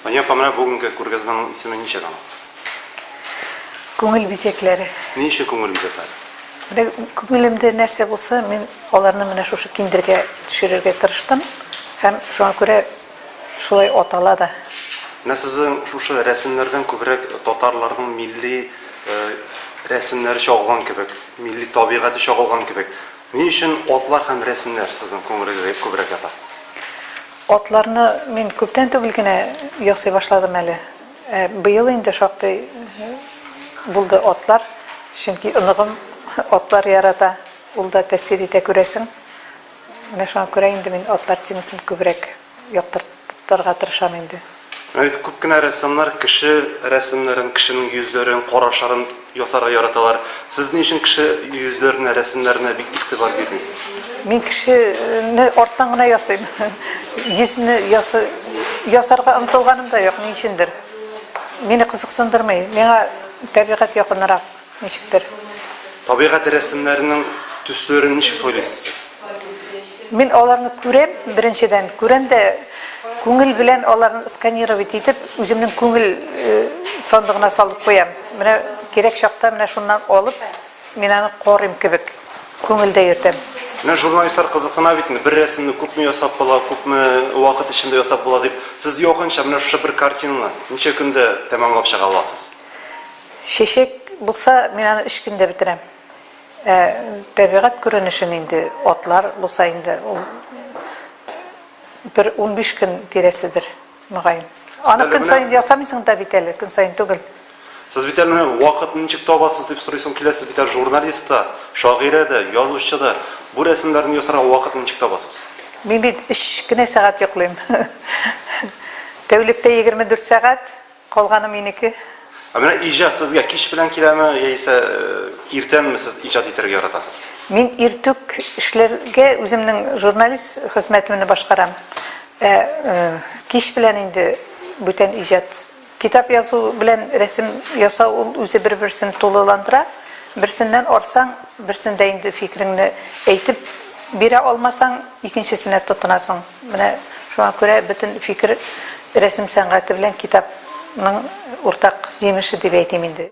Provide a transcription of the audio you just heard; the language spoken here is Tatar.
Ания памна бүгінгі күргәзмәнең исеме ничек аны? Күңел бизекләре. Ни өчен күңел бизәкләре? Күңелемдә нәрсә булса, мин аларны менә шушы киндергә төшерергә тырыштым. Һәм шуңа күрә шулай атала да. Менә сезнең шушы рәсемнәрдән күбрәк татарларның милли рәсемнәре чагылган кебек, милли табигате чагылган кебек. Ни өчен атлар һәм рәсемнәр сезнең күңелегезгә күбрәк ята? Атларны мин күптән түгел генә ясый башладым әле. Быел инде шактый булды атлар, чөнки оныгым атлар ярата, ул да тәэсир итә күрәсең. Менә шуңа күрә инде мин атлар темасын күбрәк яктыртырга тырышам инде. Күп кенә рәссамнар кеше рәсемнәрен, кешенең йөзләрен, карашларын ясарга яраталар. Сез ни өчен кеше йөзләренә, рәсемнәренә бик игътибар бирмисез? Мин кешене арттан гына ясыйм. Йөзне ясарга омтылганым да юк, ни өчендер. Мине кызыксындырмый. Миңа табигать якынрак, ничектер. Табигать рәсемнәренең төсләрен ничек сөйләйсез? Мин аларны күрәм, беренчедән күрәм дә күңел белән аларны сканировать итеп, үземнең күңел сандыгына салып куям. Менә кирәк чакта менә шуннан алып, мин аны карыйм кебек, күңелдә йөртәм. Менә журналистлар кызыксына бит, бер рәсемне күпме ясап була, күпме вакыт эчендә ясап була дип. Сез якынча менә шушы бер картинаны ничә көндә тәмамлап чыга аласыз? Шешек булса, мин аны 3 көндә битерәм. Табигать күренешен инде атлар булса инде бер 15 көн тирәседер мөгаен. Аны көн сайын ясамыйсың да бит әле, көн сайын түгел. Сез бит әле вакытны ничек табасыз дип сорыйсың киләсе бит журналист та, шагыйрә дә, язучы да. Бу рәсемнәрне ясарга вакытны ничек табасыз? Мин бит 3 кенә сәгать йоклыйм. Тәүлектә 24 сәгать, калганы минеке. Менә иҗат сезгә кич белән киләме, яисә иртәнме сез иҗат итәргә яратасыз? Мин иртүк эшләргә үземнең журналист хезмәтемне башкарам. Кич белән инде бүтән иҗат. Китап язу белән рәсем ясау ул үзе бер-берсен тулыландыра. Берсеннән арсаң, берсендә инде фикереңне әйтеп бирә алмасаң, икенчесенә тотынасың. Менә шуңа күрә бөтен фикер рәсем сәнгате белән китапның уртак җимеше дип әйтим инде.